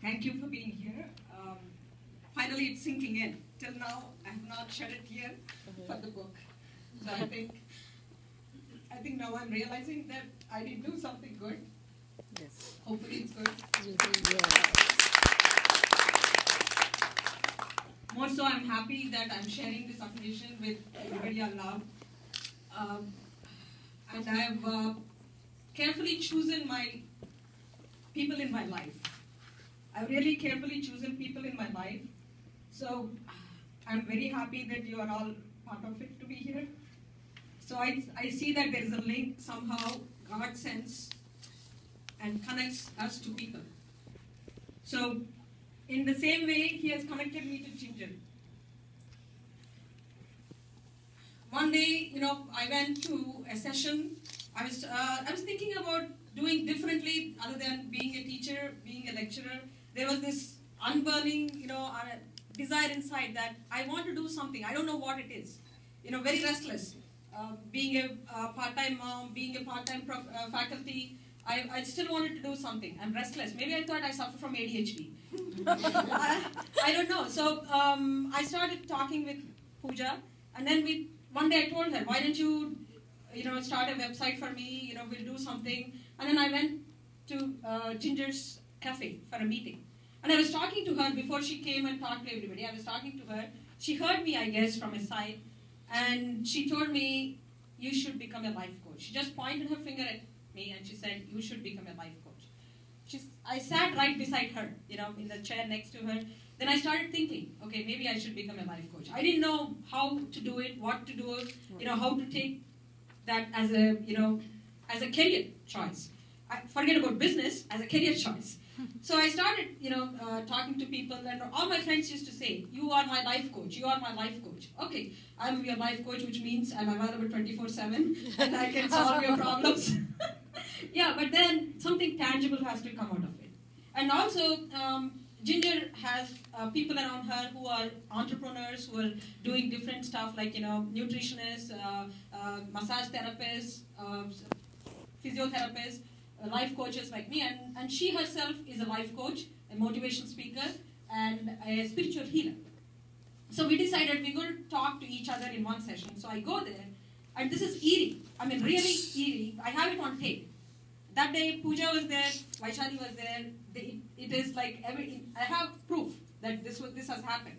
Thank you for being here. Finally, it's sinking in. Till now, I have not shed a tear for the book. So I think now I'm realizing that I did do something good. Yes. Hopefully, it's good. More so, I'm happy that I'm sharing this appreciation with everybody I love. And I have carefully chosen my people in my life. I've really carefully chosen people in my life. So I'm very happy that you are all part of it to be here. So I see that there is a link somehow God sends and connects us to people. So in the same way, He has connected me to Ginger. One day, I went to a session. I was thinking about doing differently other than being a teacher, being a lecturer. There was this unburning, desire inside that I want to do something. I don't know what it is. Very restless. Being a part-time mom, being a part-time faculty, I still wanted to do something. I'm restless. Maybe I thought I suffer from ADHD. I don't know. So I started talking with Pooja, and then one day I told her, why don't you, start a website for me, we'll do something. And then I went to Ginger's cafe for a meeting. And I was talking to her before she came and talked to everybody. I was talking to her. She heard me, I guess, from a side. And she told me, you should become a life coach. She just pointed her finger at me and she said, you should become a life coach. I sat right beside her, in the chair next to her. Then I started thinking, okay, maybe I should become a life coach. I didn't know how to do it, what to do it, how to take that as a career choice. Forget about business, as a career choice. So I started, talking to people, and all my friends used to say, you are my life coach, you are my life coach. Okay, I'm your life coach, which means I'm available 24/7, and I can solve your problems. Yeah, but then something tangible has to come out of it. And also, Ginger has people around her who are entrepreneurs, who are doing different stuff like, nutritionists, massage therapists, physiotherapists, life coaches like me, and she herself is a life coach, a motivational speaker, and a spiritual healer. So we decided we're going to talk to each other in one session. So I go there, and this is eerie. I mean, really eerie. I have it on tape. That day, Pooja was there, Vaishali was there. It is like I have proof that this has happened.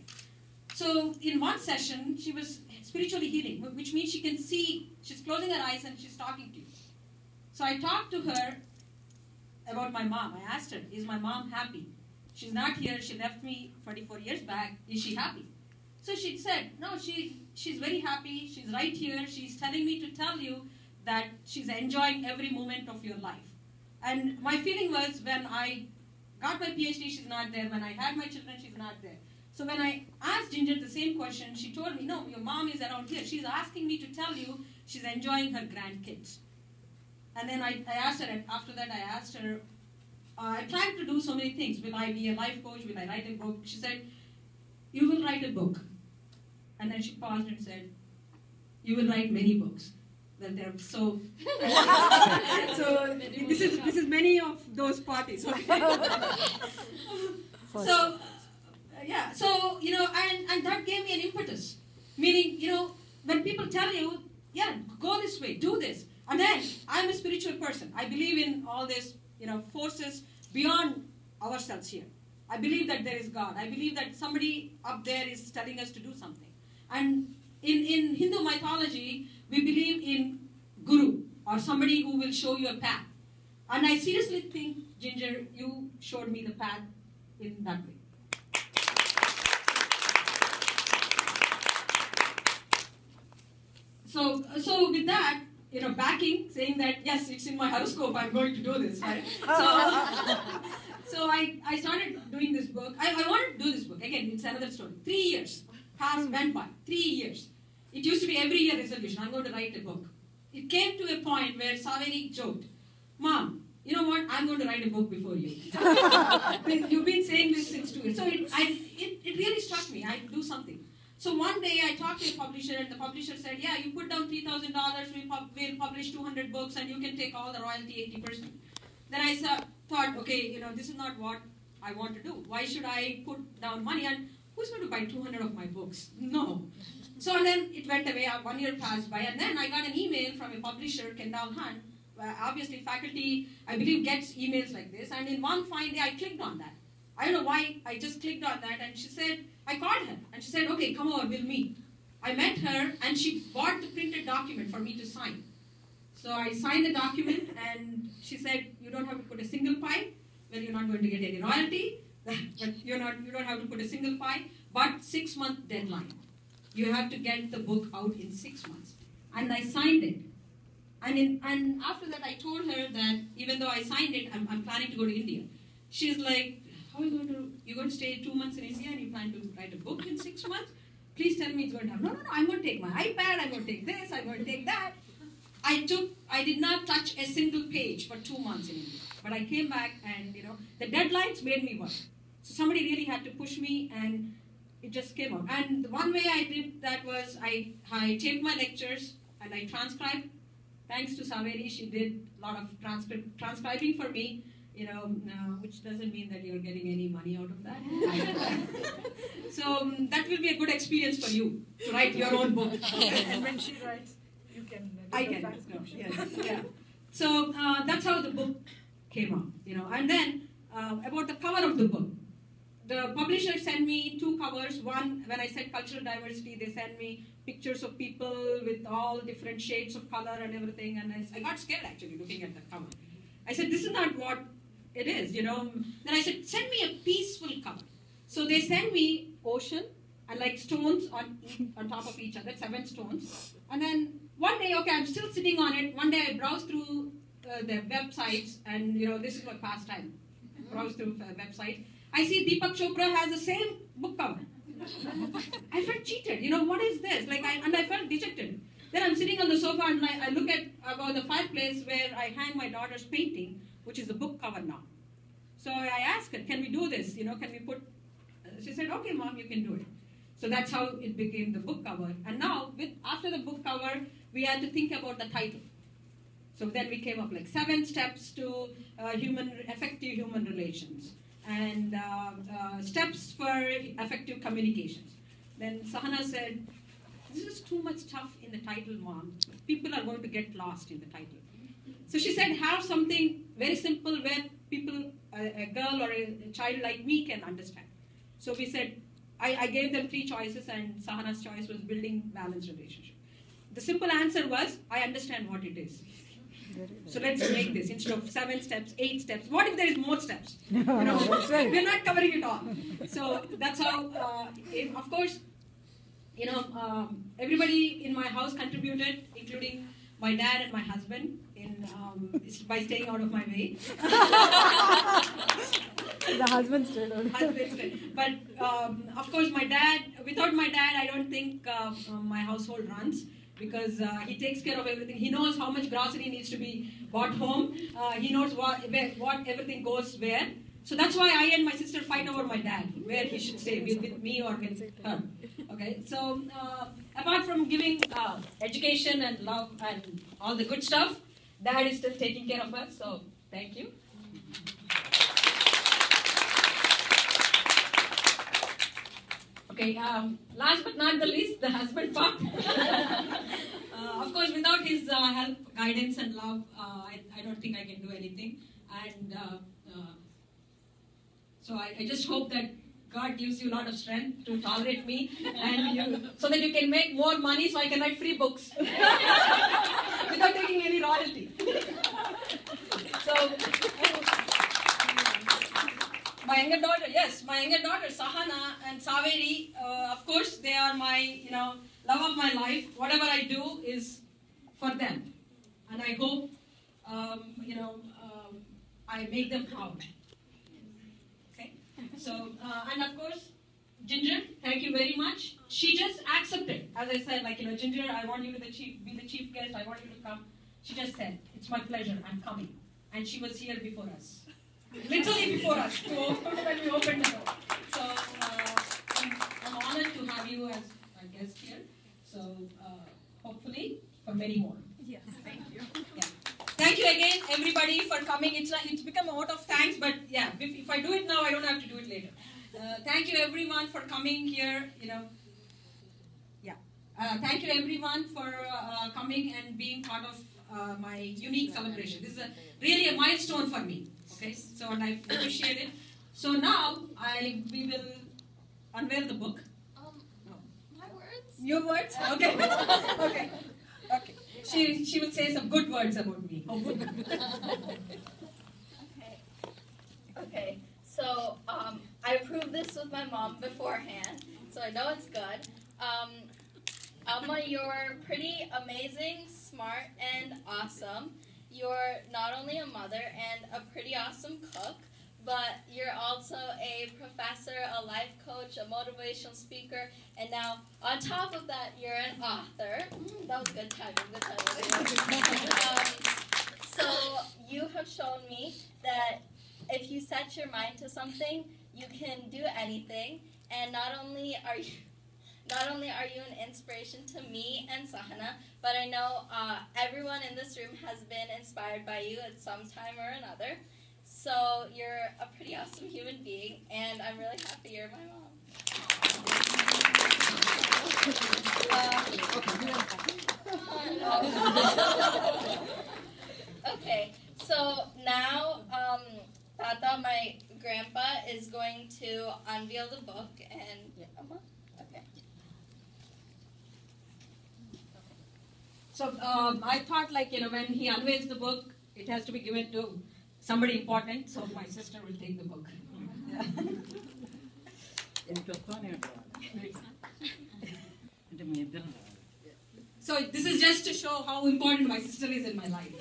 So in one session, she was spiritually healing, which means she can see. She's closing her eyes and she's talking to you. So I talked to her about my mom. I asked her, is my mom happy? She's not here. She left me 44 years back. Is she happy? So she said, no, she's very happy. She's right here. She's telling me to tell you that she's enjoying every moment of your life. And my feeling was when I got my PhD, she's not there. When I had my children, she's not there. So when I asked Ginger the same question, she told me, no, your mom is around here. She's asking me to tell you she's enjoying her grandkids. And then I asked her, after that I asked her, I plan to do so many things. Will I be a life coach? Will I write a book? She said, you will write a book. And then she paused and said, you will write many books. Well, they're so this is many of those parties. Okay? So and that gave me an impetus. Meaning, when people tell you, yeah, go this way, do this. And then I'm a spiritual person. I believe in all these, forces beyond ourselves here. I believe that there is God. I believe that somebody up there is telling us to do something. And in Hindu mythology, we believe in Guru, or somebody who will show you a path. And I seriously think, Ginger, you showed me the path in that way. So with that, backing, saying that, yes, it's in my horoscope, I'm going to do this, right? So I started doing this book. I wanted to do this book. Again, it's another story. 3 years went by. 3 years. It used to be every year resolution. I'm going to write a book. It came to a point where Saveri joked, Mom, you know what? I'm going to write a book before you. You've been saying this since 2 years. So it really struck me. I'd do something. So one day I talked to a publisher, and the publisher said, yeah, you put down $3,000, we'll publish 200 books, and you can take all the royalty, 80%. Then I thought, okay, this is not what I want to do. Why should I put down money? And who's going to buy 200 of my books? No. So and then it went away, 1 year passed by, and then I got an email from a publisher, Kendall Hunt. Obviously faculty, I believe, gets emails like this, and in one fine day I clicked on that. I don't know why, I just clicked on that, and she said, I called her, and she said, okay, come over, we'll meet. I met her, and she bought the printed document for me to sign. So I signed the document, and she said, you don't have to put a single pie. Well, you're not going to get any royalty, but you don't have to put a single pie, but 6-month deadline. You have to get the book out in 6 months. And I signed it. And after that, I told her that even though I signed it, I'm planning to go to India. She's like, how are you going to, you're going to stay 2 months in India and you plan to write a book in 6 months? Please tell me it's going to happen. No, I'm going to take my iPad, I'm going to take this, I'm going to take that. I did not touch a single page for 2 months in India. But I came back and, the deadlines made me work. So somebody really had to push me, and it just came out. And the one way I did that was I taped my lectures and I transcribed. Thanks to Saveri, she did a lot of transcribing for me, which doesn't mean that you're getting any money out of that. So that will be a good experience for you to write your own book. And when she writes, you can I can. Yeah. So that's how the book came out, And then about the cover of the book. The publisher sent me 2 covers. One, when I said cultural diversity, they sent me pictures of people with all different shades of color and everything. And I got scared, actually, looking at the cover. I said, this is not what it is, Then I said, send me a peaceful cover. So they sent me ocean and like stones on top of each other, 7 stones. And then one day, okay, I'm still sitting on it. One day I browsed through the websites, and this is my pastime. Browse through websites. I see Deepak Chopra has the same book cover. I felt cheated. What is this? And I felt dejected. Then I'm sitting on the sofa and I look at about the fireplace where I hang my daughter's painting, which is the book cover now. So I asked her, can we do this? Can we put... She said, okay, Mom, you can do it. So that's how it became the book cover. And now, after the book cover, we had to think about the title. So then we came up 7 steps to effective human relations. And steps for effective communications. Then Sahana said, this is too much stuff in the title, Mom. People are going to get lost in the title. So she said, have something very simple where people, a girl or a child like me can understand. So we said, I gave them 3 choices, and Sahana's choice was building balanced relationship. The simple answer was, I understand what it is. So let's make this, instead of 7 steps, 8 steps. What if there is more steps? That's right. We're not covering it all. So that's how, of course, everybody in my house contributed, including my dad and my husband, by staying out of my way. The husband still. But of course, my dad, without my dad, I don't think my household runs. Because he takes care of everything. He knows how much grocery needs to be bought home. He knows what everything goes where. So that's why I and my sister fight over my dad, where he should stay, with me or with her. Okay, so apart from giving education and love and all the good stuff, Dad is still taking care of us, so thank you. Okay, last but not the least, the husband part. Of course, without his help, guidance and love, I don't think I can do anything. And so I just hope that God gives you a lot of strength to tolerate me, and so that you can make more money so I can write free books without taking any royalty. So, my younger daughter Sahana and Saveri, of course, they are my love of my life. Whatever I do is for them, and I hope I make them proud. So, and of course, Ginger, thank you very much. She just accepted. As I said, Ginger, I want you to be the chief guest. I want you to come. She just said, it's my pleasure. I'm coming. And she was here before us. Literally before us, when we opened the door. So, I'm honored to have you as a guest here. So, hopefully, for many more. Yes, thank you. Yeah. Thank you again, everybody, for coming. It's become a vote of thanks, but yeah, if I do it now, I don't have to do it later. Thank you everyone for coming here. Thank you everyone for coming and being part of my unique celebration. This is really a milestone for me. Okay, so and I appreciate it. So now we will unveil the book. My words? Your words? Okay. Okay. Okay. She will say some good words about me. Okay. So I approved this with my mom beforehand, so I know it's good. Alma, you're pretty amazing, smart, and awesome. You're not only a mother and a pretty awesome cook, but you're also a professor, a life coach, a motivational speaker, and now on top of that, you're an author. That was good timing. So you have shown me that if you set your mind to something, you can do anything. And not only are you an inspiration to me and Sahana, but I know everyone in this room has been inspired by you at some time or another. So you're a pretty awesome human being, and I'm really happy you're my mom. Okay, so now Tata, my grandpa, is going to unveil the book, and okay. So I thought, when he unveils the book, it has to be given to somebody important. So my sister will take the book. So this is just to show how important my sister is in my life.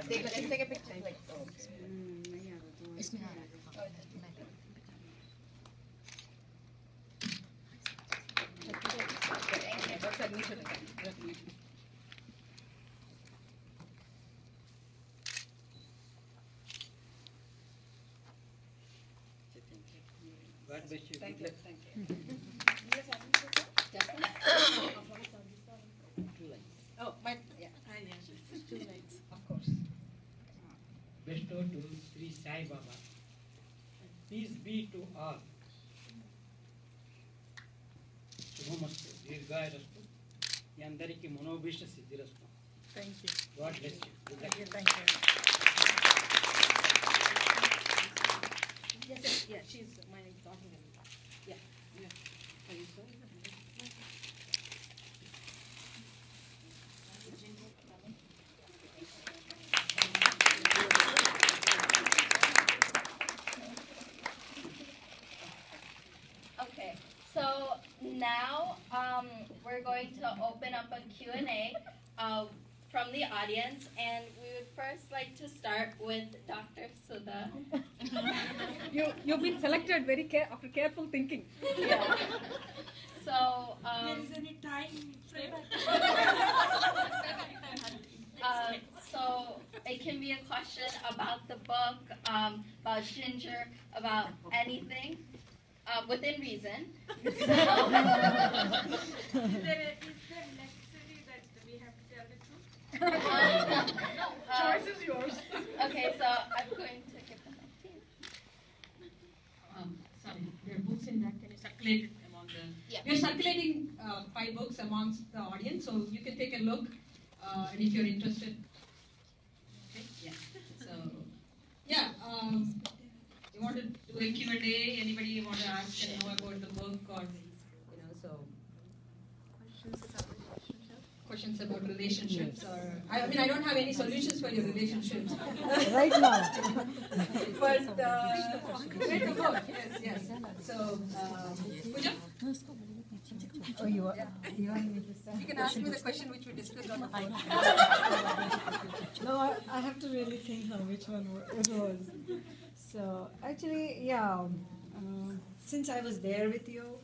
Let's take a picture. God bless you. Thank you. Thank you. Oh, my, yeah. Two lights. Of course. Bestow to Sri Sai Baba. Peace be to all. శుభమస్తు దీర్ఘాయురస్తు మీ అందరికీ మనోభీష్ట సిద్ధిరస్తు. Thank you. God bless you. Good luck. Thank you. Yes, yeah, she's my daughter. Yeah, yeah. Are you sorry? Okay, so now we're going to open up a Q&A from the audience, and we would first like to start with Dr. Sudha. You've been selected after careful thinking. Yeah. So, There is any time frame? so it can be a question about the book, about Ginger, about anything, within reason. Is there necessary that we have to tell the truth? Choice is yours. Okay, so I'm going to give them my tea. Sorry, there are books in that. Can you circulate it among the? Yeah. We're circulating 5 books amongst the audience, so you can take a look, and if you're interested. Okay. Yeah. So, yeah. You want to do a Q&A? Anybody want to ask and know about the book, or so? Questions about relationships, or I mean, I don't have any solutions for your relationships. Right now. But read the book. Yes. So, Pooja, Oh, you want me to say? you can ask me the question which we discussed on the phone. No, I have to really think on which one it was. So actually, yeah. since I was there with you,